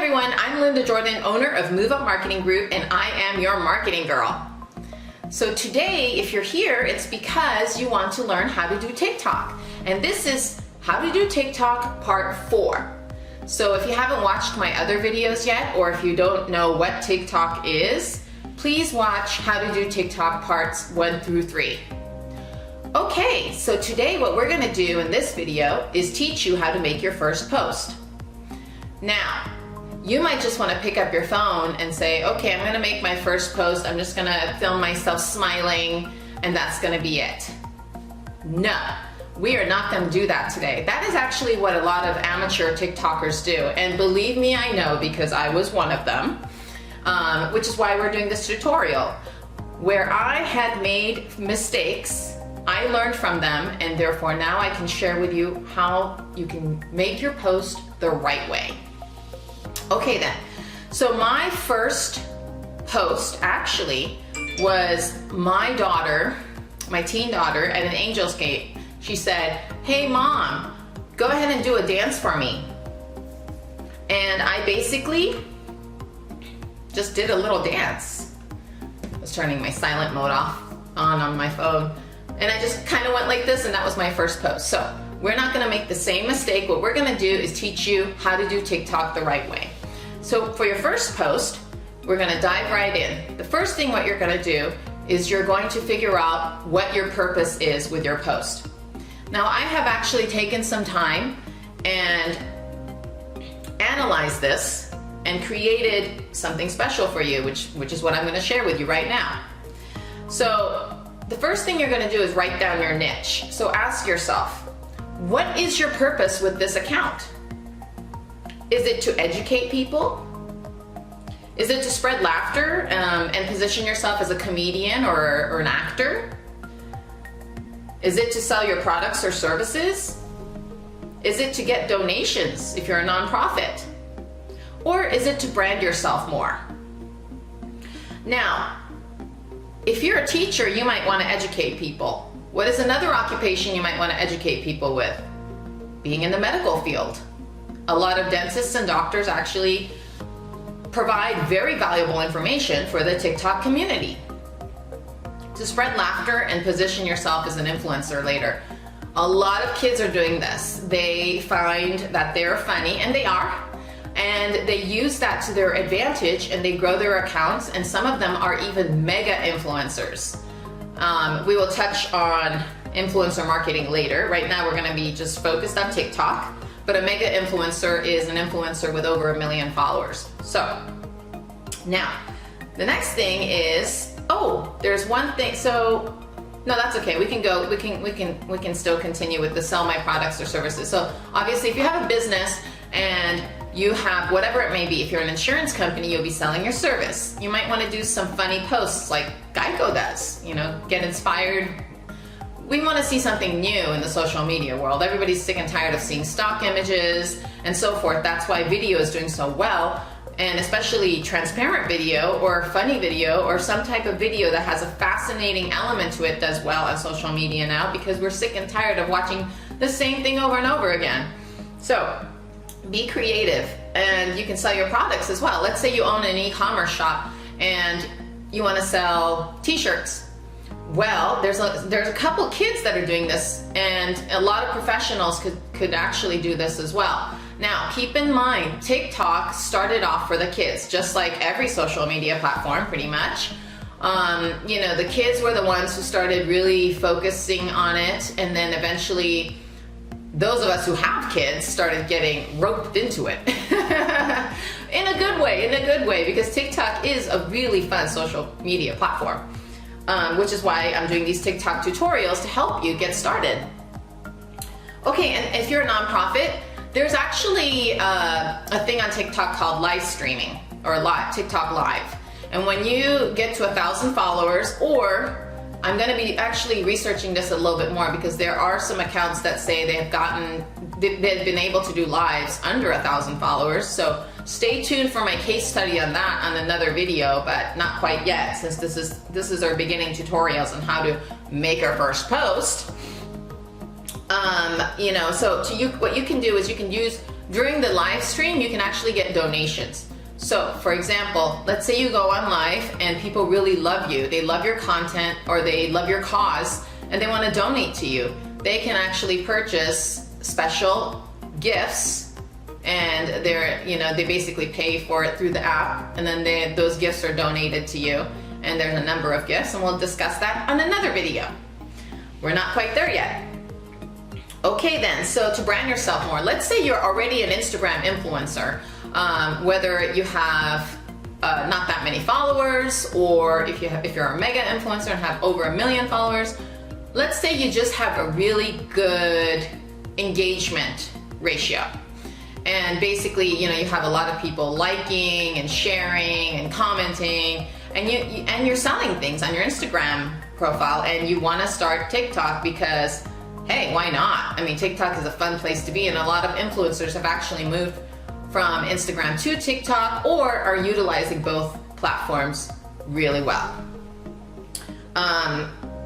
everyone, I'm Linda Jordan, owner of Move Up Marketing Group, and I am your marketing girl. So today, if you're here, it's because you want to learn how to do TikTok. And this is how to do TikTok part 4. So if you haven't watched my other videos yet, or if you don't know what TikTok is, please watch how to do TikTok parts 1 through 3. Okay, so today what we're gonna do in this video is teach you how to make your first post. Now, you might just want to pick up your phone and say, okay, I'm going to make my first post. I'm just going to film myself smiling and that's going to be it. No, we are not going to do that today. That is actually what a lot of amateur TikTokers do. And believe me, I know, because I was one of them, which is why we're doing this tutorial. Where I had made mistakes, I learned from them, and therefore now I can share with you how you can make your post the right way. Okay then, so my first post actually was my daughter, my teen daughter at an Angels Gate. She said, hey mom, go ahead and do a dance for me. And I basically just did a little dance. I was turning my silent mode on my phone. And I just kind of went like this, and that was my first post. So we're not gonna make the same mistake. What we're gonna do is teach you how to do TikTok the right way. So for your first post, we're gonna dive right in. The first thing what you're gonna do is you're going to figure out what your purpose is with your post. Now I have actually taken some time and analyzed this and created something special for you, which is what I'm gonna share with you right now. So the first thing you're gonna do is write down your niche. So ask yourself, what is your purpose with this account? Is it to educate people? Is it to spread laughter and position yourself as a comedian or an actor? Is it to sell your products or services? Is it to get donations if you're a nonprofit? Or is it to brand yourself more? Now, if you're a teacher, you might want to educate people. What is another occupation you might want to educate people with? Being in the medical field. A lot of dentists and doctors actually provide very valuable information for the TikTok community. To spread laughter and position yourself as an influencer later. A lot of kids are doing this. They find that they're funny, and they are, and they use that to their advantage, and they grow their accounts, and some of them are even mega influencers. We will touch on influencer marketing later. Right now we're gonna be just focused on TikTok, but a mega influencer is an influencer with over 1 million followers. So now the next thing is, there's one thing. So no, that's okay. We can still continue with the sell my products or services. So obviously if you have a business and you have whatever it may be, if you're an insurance company, you'll be selling your service. You might want to do some funny posts like Geico does, get inspired. We want to see something new in the social media world. Everybody's sick and tired of seeing stock images and so forth. That's why video is doing so well, and especially transparent video or funny video or some type of video that has a fascinating element to it does well on social media now, because we're sick and tired of watching the same thing over and over again. So be creative, and you can sell your products as well. Let's say you own an e-commerce shop and you want to sell t-shirts. Well, there's a couple kids that are doing this, and a lot of professionals could actually do this as well. Now, keep in mind, TikTok started off for the kids, just like every social media platform, pretty much. The kids were the ones who started really focusing on it, and then eventually those of us who have kids started getting roped into it. in a good way, because TikTok is a really fun social media platform. Which is why I'm doing these TikTok tutorials to help you get started. Okay, and if you're a nonprofit, there's actually a thing on TikTok called live streaming, or TikTok Live. And when you get to 1,000 followers, or I'm gonna be actually researching this a little bit more, because there are some accounts that say they've been able to do lives under 1,000 followers. So stay tuned for my case study on that on another video, but not quite yet, since this is our beginning tutorials on how to make our first post. What you can do is you can use, during the live stream, you can actually get donations. So for example, let's say you go on live and people really love you, they love your content or they love your cause and they want to donate to you. They can actually purchase special gifts and they basically pay for it through the app, and then those gifts are donated to you, and there's a number of gifts, and we'll discuss that on another video. We're not quite there yet. Okay then, so to brand yourself more, let's say you're already an Instagram influencer, whether you have not that many followers, or if you're a mega influencer and have over 1 million followers. Let's say you just have a really good engagement ratio. And basically, you have a lot of people liking and sharing and commenting, and you're selling things on your Instagram profile, and you want to start TikTok because, hey, why not? I mean, TikTok is a fun place to be, and a lot of influencers have actually moved from Instagram to TikTok or are utilizing both platforms really well.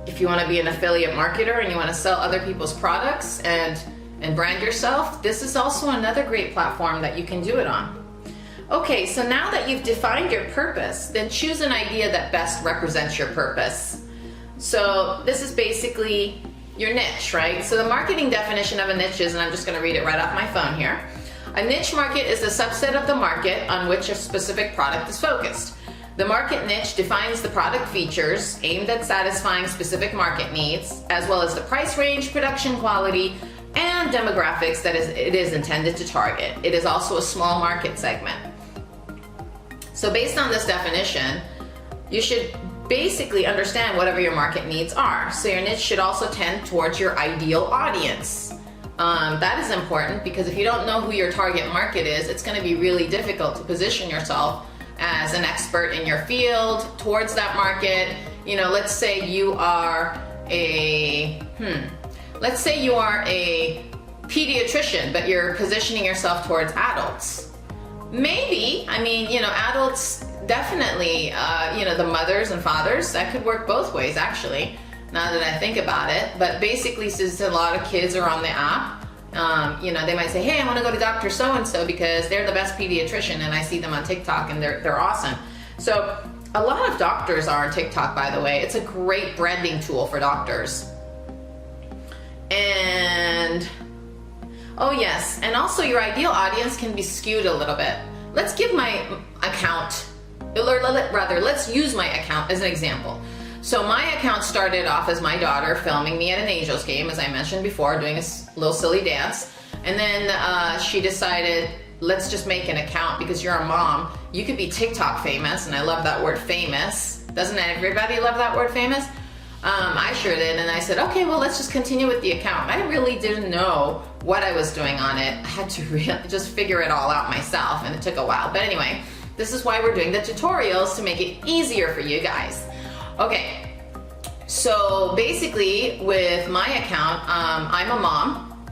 If you want to be an affiliate marketer and you want to sell other people's products and brand yourself, this is also another great platform that you can do it on. Okay, so now that you've defined your purpose, then choose an idea that best represents your purpose. So this is basically your niche, right? So the marketing definition of a niche is, and I'm just going to read it right off my phone here. A niche market is a subset of the market on which a specific product is focused. The market niche defines the product features aimed at satisfying specific market needs, as well as the price range, production quality, and demographics that it is intended to target. It is also a small market segment. So based on this definition, you should basically understand whatever your market needs are. So your niche should also tend towards your ideal audience. That is important because if you don't know who your target market is, it's going to be really difficult to position yourself as an expert in your field towards that market. Let's say you are a pediatrician, but you're positioning yourself towards adults. Maybe, adults definitely, the mothers and fathers, that could work both ways actually, now that I think about it. But basically, since a lot of kids are on the app, they might say, hey, I want to go to Dr. So-and-so because they're the best pediatrician and I see them on TikTok and they're awesome. So a lot of doctors are on TikTok, by the way. It's a great branding tool for doctors. And, oh yes, and also your ideal audience can be skewed a little bit. Let's give my account, or rather, let's use my account as an example. So my account started off as my daughter filming me at an Angels game, as I mentioned before, doing a little silly dance. And then she decided, let's just make an account because you're a mom. You could be TikTok famous, and I love that word famous. Doesn't everybody love that word famous? I sure did, and I said, okay, well, let's just continue with the account. I really didn't know what I was doing on it. I had to really just figure it all out myself, and it took a while. But anyway, this is why we're doing the tutorials, to make it easier for you guys. Okay, so basically with my account, I'm a mom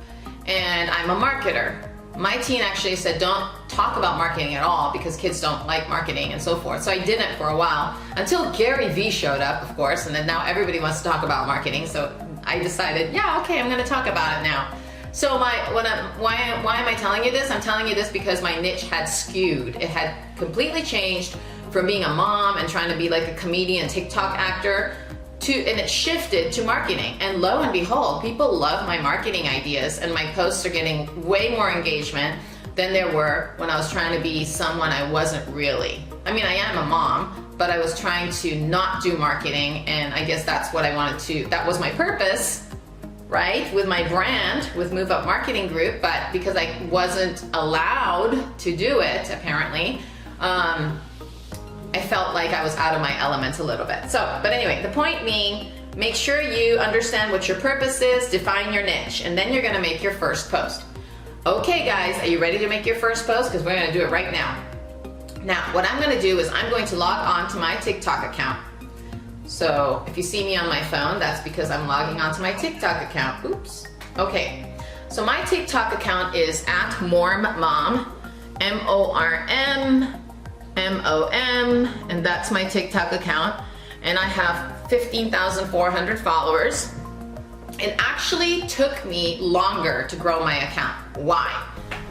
and I'm a marketer. My teen actually said don't talk about marketing at all because kids don't like marketing and so forth. So I didn't for a while until Gary Vee showed up, of course, and then now everybody wants to talk about marketing. So I decided, yeah, okay, I'm going to talk about it now. So why am I telling you this? I'm telling you this because my niche had skewed. It had completely changed from being a mom and trying to be like a comedian TikTok actor and it shifted to marketing. And lo and behold, people love my marketing ideas, and my posts are getting way more engagement than there were when I was trying to be someone I wasn't really. I mean, I am a mom, but I was trying to not do marketing, and I guess that's what I wanted to, that was my purpose, right? With my brand, with Move Up Marketing Group, but because I wasn't allowed to do it, apparently, I felt like I was out of my element a little bit. So, but anyway, the point being, make sure you understand what your purpose is, define your niche, and then you're gonna make your first post. Okay guys, are you ready to make your first post? Because we're gonna do it right now. Now, what I'm gonna do is I'm going to log on to my TikTok account. So if you see me on my phone, that's because I'm logging on to my TikTok account. Oops. Okay, so my TikTok account is @MormMom, MORMMOM, and that's my TikTok account. And I have 15,400 followers. It actually took me longer to grow my account. Why?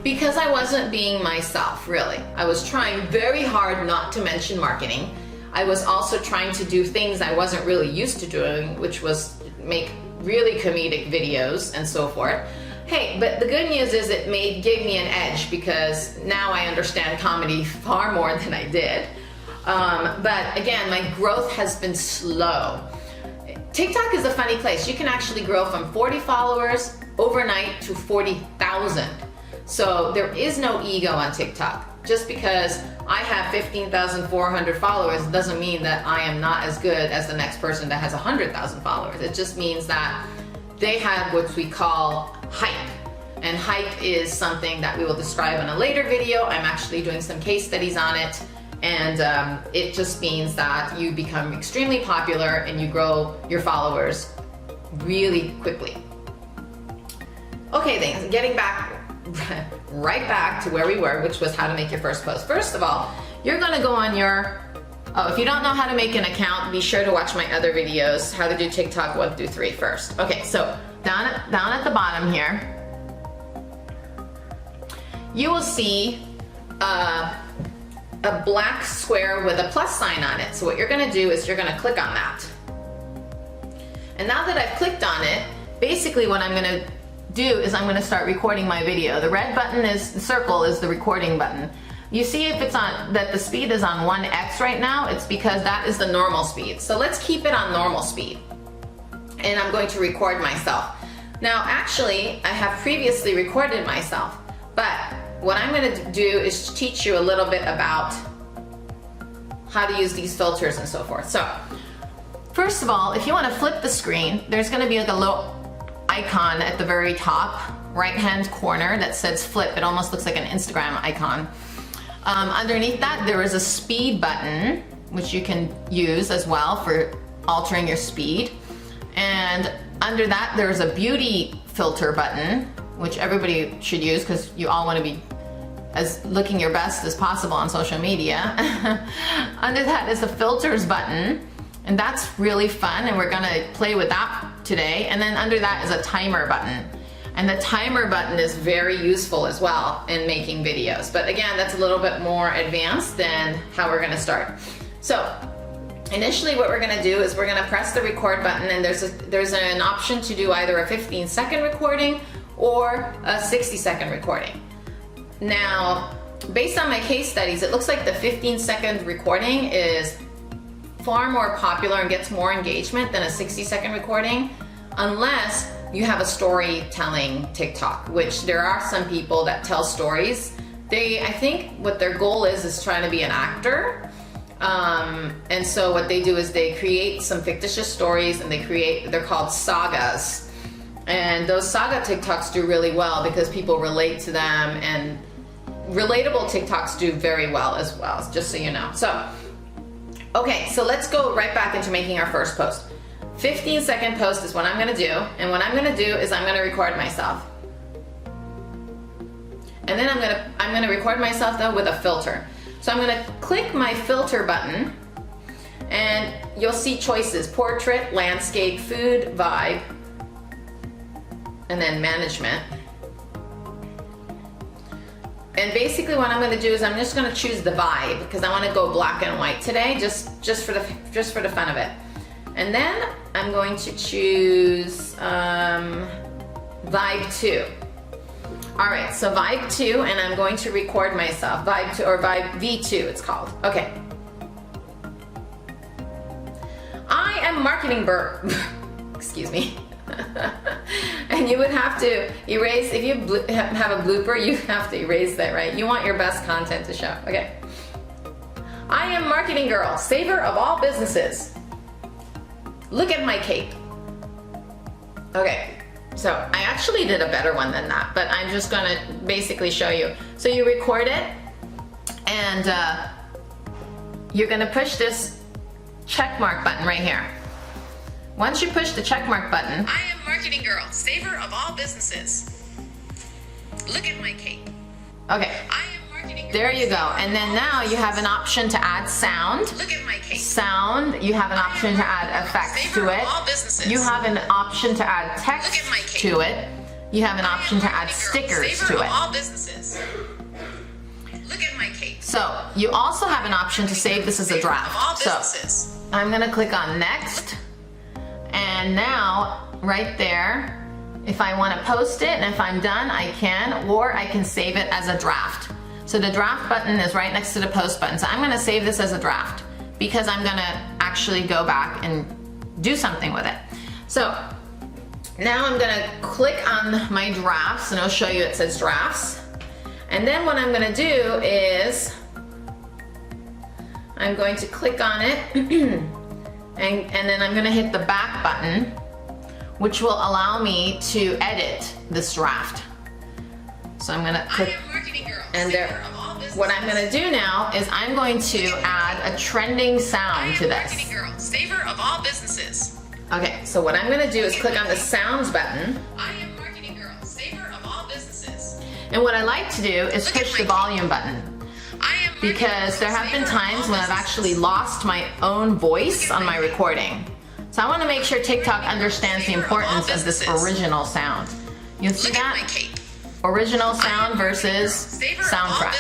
Because I wasn't being myself, really. I was trying very hard not to mention marketing. I was also trying to do things I wasn't really used to doing, which was make really comedic videos and so forth. Hey, but the good news is it gave me an edge, because now I understand comedy far more than I did. But again, my growth has been slow. TikTok is a funny place. You can actually grow from 40 followers overnight to 40,000. So there is no ego on TikTok. Just because I have 15,400 followers doesn't mean that I am not as good as the next person that has 100,000 followers. It just means that they have what we call hype. And hype is something that we will describe in a later video. I'm actually doing some case studies on it. And it just means that you become extremely popular and you grow your followers really quickly. Okay, things, getting back, right back to where we were, which was how to make your first post. First of all, you're gonna go on your, if you don't know how to make an account, be sure to watch my other videos, how to do TikTok 1 through 3 first. Okay, so down at the bottom here, you will see a black square with a plus sign on it. So what you're gonna do is you're gonna click on that. And now that I've clicked on it, basically what I'm gonna do is I'm gonna start recording my video. The red button is, the circle is the recording button. You see if it's on, that the speed is on 1x right now, it's because that is the normal speed. So let's keep it on normal speed. And I'm going to record myself. Now actually, I have previously recorded myself, but what I'm going to do is teach you a little bit about how to use these filters and so forth. So, first of all, if you want to flip the screen, there's going to be like a little icon at the very top right-hand corner that says flip. It almost looks like an Instagram icon. Underneath that, there is a speed button, which you can use as well for altering your speed. And under that, there's a beauty filter button, which everybody should use because you all want to be as looking your best as possible on social media. Under that is the filters button, and that's really fun, and we're gonna play with that today. And then under that is a timer button. And the timer button is very useful as well in making videos. But again, that's a little bit more advanced than how we're gonna start. So initially what we're gonna do is we're gonna press the record button, and there's an option to do either a 15-second recording or a 60-second recording. Now, based on my case studies, it looks like the 15-second recording is far more popular and gets more engagement than a 60-second recording, unless you have a storytelling TikTok, which there are some people that tell stories. I think what their goal is trying to be an actor. And so what they do is they create some fictitious stories, and they're called sagas. And those saga TikToks do really well because people relate to them, and relatable TikToks do very well as well, just so you know. So, okay, so let's go right back into making our first post. 15-second post is what I'm gonna do, and what I'm gonna do is I'm gonna record myself. And then I'm gonna record myself though with a filter. So I'm gonna click my filter button, and you'll see choices: portrait, landscape, food, vibe, and then management. And basically what I'm gonna do is I'm just gonna choose the vibe, because I wanna go black and white today, just for the fun of it. And then I'm going to choose Vibe 2. All right, so Vibe 2, and I'm going to record myself. Vibe 2, or Vibe V2 it's called. Okay. I am marketing excuse me. And you would have to erase, if you have a blooper, you have to erase that, right? You want your best content to show. Okay. I am marketing girl, saver of all businesses. Look at my cape. Okay, so I actually did a better one than that, but I'm just gonna basically show you. So you record it, and you're gonna push this check mark button right here. Once you push the check mark button, I am marketing girl, saver of all businesses. Look at my cape. Okay. I am marketing There you go. And then now you have an option to add sound. Look at my cake. Sound. You have an option to add effects to it. You have an option to add text to it. You have an option to add stickers to it. All businesses. Look at my cake. So you also have an option to save this as a draft. So I'm gonna click on next. And now right there, if I want to post it and if I'm done, I can, or I can save it as a draft. So the draft button is right next to the post button. So I'm gonna save this as a draft because I'm gonna actually go back and do something with it. So now I'm gonna click on my drafts and it'll show you it says drafts. And then what I'm gonna do is I'm going to click on it and then I'm gonna hit the back button, which will allow me to edit this draft. So I'm gonna click, and there, what I'm gonna do now is I'm going to add a trending sound to this. Saver of all businesses. Okay, so what I'm gonna do is click on the sounds button. I am Marketing Girl, saver of all businesses. And what I like to do is push the volume button. Because there have been times when I've actually lost my own voice on my recording. So I want to make sure TikTok understands the importance of this original sound. You see that? Original sound versus soundtrack.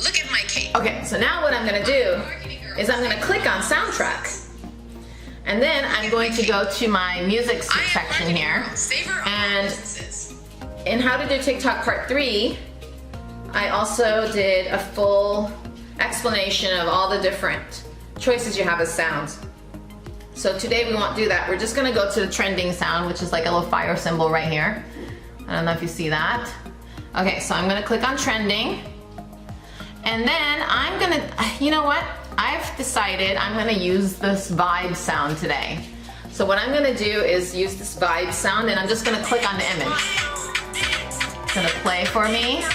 Look at my cake. Okay, so now what I'm going to do is I'm going to click on soundtrack. And then I'm going to go to my music section here. And in How to Do TikTok Part 3, I also did a full explanation of all the different choices you have as sounds. So today we won't do that. We're just gonna go to the trending sound, which is like a little fire symbol right here. I don't know if you see that. Okay, so I'm gonna click on trending. And then I'm gonna, you know what? I've decided I'm gonna use this vibe sound today. So what I'm gonna do is use this vibe sound and I'm just gonna click on the image. It's gonna play for me.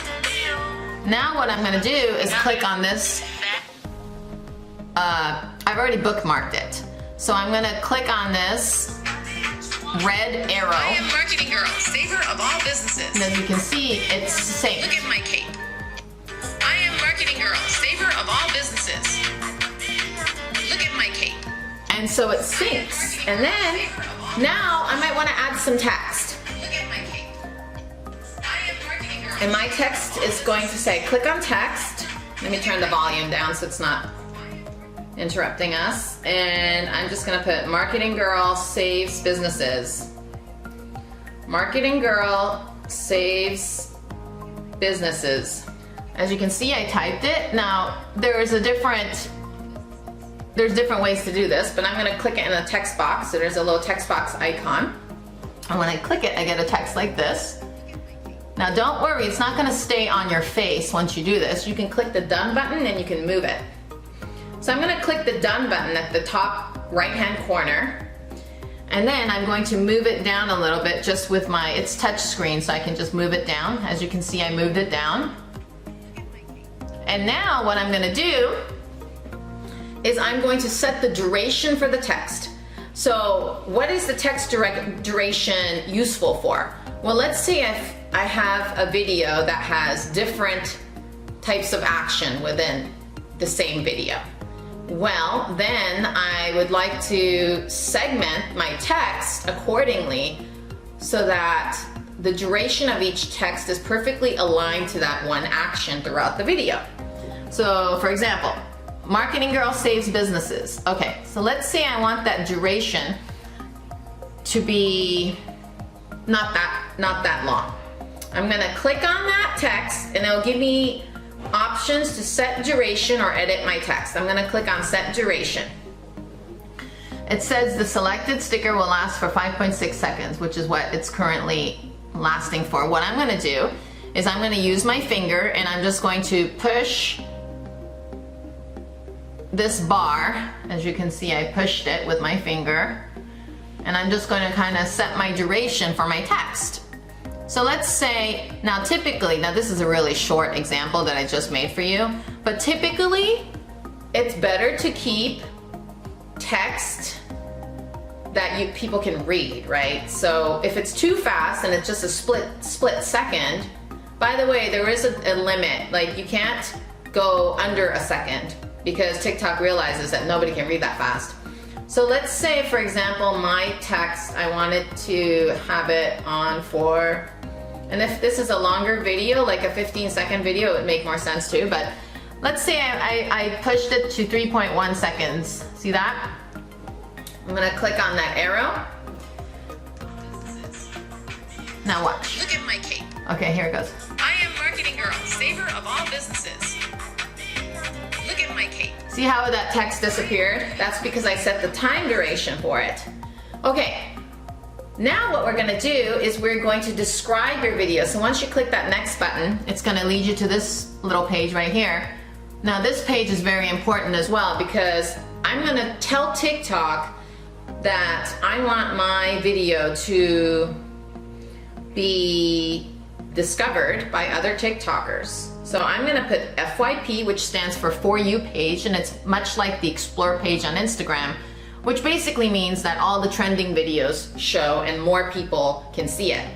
Now what I'm gonna do is click on this. I've already bookmarked it. So I'm gonna click on this red arrow. I am Marketing Girl, saver of all businesses. And as you can see, it's saved. Look at my cape. I am Marketing Girl, saver of all businesses. Look at my cape. And so it syncs. And then, now I might wanna add some text. Look at my cape. I am Marketing Girl. And my text is going to say, click on text. Let me turn the volume down so it's not interrupting us. And I'm just gonna put Marketing Girl saves businesses. Marketing Girl saves businesses. As you can see, I typed it. Now, there's different ways to do this, but I'm gonna click it in the text box. So there's a little text box icon. And when I click it, I get a text like this. Now don't worry, it's not gonna stay on your face once you do this. You can click the done button and you can move it. So I'm gonna click the done button at the top right-hand corner. And then I'm going to move it down a little bit just with it's touch screen, so I can just move it down. As you can see, I moved it down. And now what I'm gonna do is I'm going to set the duration for the text. So what is the text duration useful for? Well, let's say if I have a video that has different types of action within the same video. Well, then I would like to segment my text accordingly so that the duration of each text is perfectly aligned to that one action throughout the video. So for example, Marketing Girl saves businesses. Okay, so let's say I want that duration to be not that long. I'm gonna click on that text and it'll give me options to set duration or edit my text. I'm gonna click on set duration. It says the selected sticker will last for 5.6 seconds, which is what it's currently lasting for. What I'm gonna do is I'm gonna use my finger and I'm just going to push this bar. As you can see, I pushed it with my finger. And I'm just going to kind of set my duration for my text. So let's say, now this is a really short example that I just made for you, but typically it's better to keep text that people can read, right? So if it's too fast and it's just a split second, By the way, there is a limit. Like, you can't go under a second because TikTok realizes that nobody can read that fast. So let's say, for example, my text, I wanted to have it on for, and if this is a longer video, like a 15-second video, it would make more sense too, but let's say I pushed it to 3.1 seconds. See that? I'm gonna click on that arrow. Now watch. Look at my cape. Okay, here it goes. I am Marketing Girl, saver of all businesses. Look at my cape. See how that text disappeared? That's because I set the time duration for it. Okay, now what we're gonna do is we're going to describe your video. So once you click that next button, it's gonna lead you to this little page right here. Now this page is very important as well because I'm gonna tell TikTok that I want my video to be discovered by other TikTokers. So I'm gonna put FYP, which stands for For You page, and it's much like the Explore page on Instagram, which basically means that all the trending videos show and more people can see it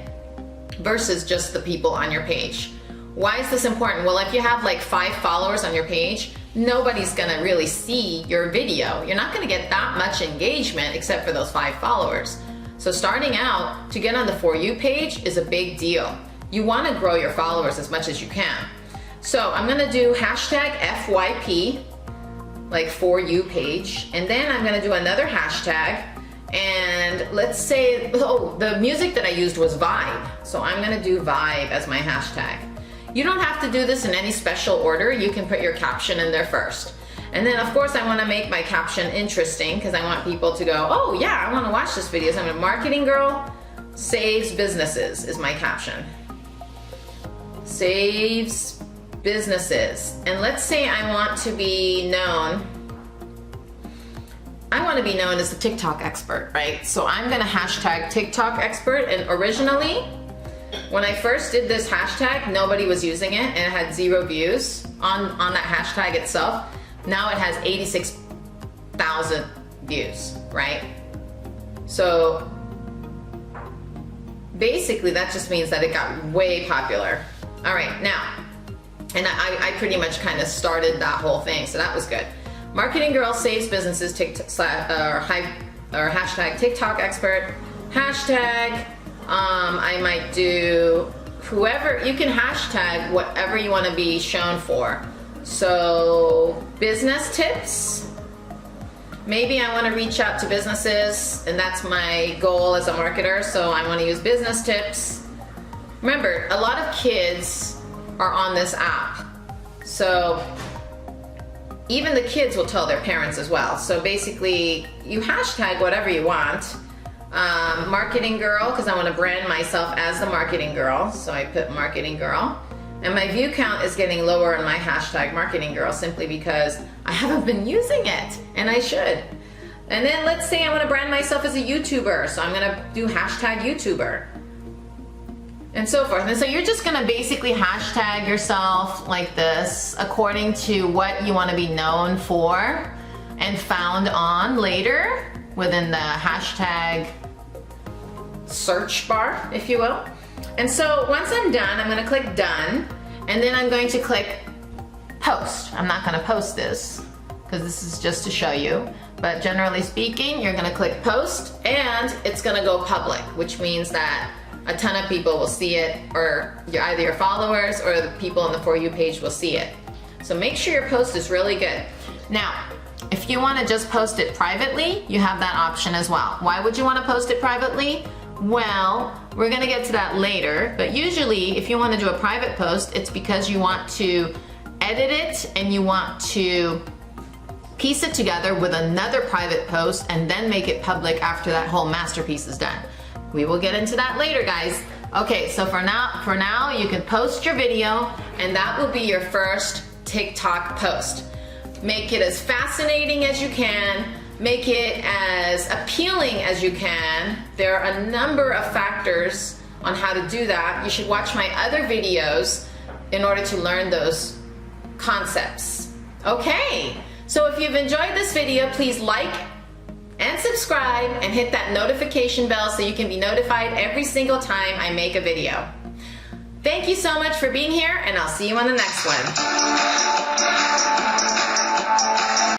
versus just the people on your page. Why is this important? Well, if you have like 5 followers on your page, nobody's gonna really see your video. You're not gonna get that much engagement except for those 5 followers. So starting out, to get on the For You page is a big deal. You wanna grow your followers as much as you can. So I'm gonna do hashtag FYP, like For You page, and then I'm gonna do another hashtag, and let's say, oh, the music that I used was Vibe. So I'm gonna do Vibe as my hashtag. You don't have to do this in any special order. You can put your caption in there first. And then of course I wanna make my caption interesting because I want people to go, oh yeah, I wanna watch this video. So I'm a Marketing Girl Saves Businesses is my caption. Saves businesses. And let's say I want to be known, I want to be known as the TikTok expert, right? So I'm gonna hashtag TikTok expert, and originally, when I first did this hashtag, nobody was using it and it had 0 views on that hashtag itself. Now it has 86,000 views, right? So basically that just means that it got way popular. All right, now, and I pretty much kind of started that whole thing, so that was good. Marketing Girl Saves Businesses, hashtag TikTok expert, hashtag, I might do whoever, you can hashtag whatever you want to be shown for. So business tips, maybe I want to reach out to businesses, and that's my goal as a marketer, so I want to use business tips. Remember, a lot of kids are on this app, so even the kids will tell their parents as well. So basically, you hashtag whatever you want. Marketing Girl, because I want to brand myself as the Marketing Girl, so I put Marketing Girl. And my view count is getting lower on my hashtag Marketing Girl simply because I haven't been using it, and I should. And then let's say I want to brand myself as a YouTuber, so I'm gonna do hashtag YouTuber, and so forth. And so you're just gonna basically hashtag yourself like this according to what you want to be known for and found on later within the hashtag search bar, if you will. And so once I'm done, I'm gonna click done, and then I'm going to click post. I'm not gonna post this because this is just to show you, but generally speaking, you're gonna click post and it's gonna go public, which means that a ton of people will see it, or either your followers or the people on the For You page will see it. So make sure your post is really good. Now, if you want to just post it privately, you have that option as well. Why would you want to post it privately? Well, we're going to get to that later, but usually if you want to do a private post, it's because you want to edit it and you want to piece it together with another private post and then make it public after that whole masterpiece is done. We will get into that later, guys. Okay, so for now, you can post your video, and that will be your first TikTok post. Make it as fascinating as you can. Make it as appealing as you can. There are a number of factors on how to do that. You should watch my other videos in order to learn those concepts. Okay, so if you've enjoyed this video, please like and subscribe and hit that notification bell so you can be notified every single time I make a video. Thank you so much for being here, and I'll see you on the next one.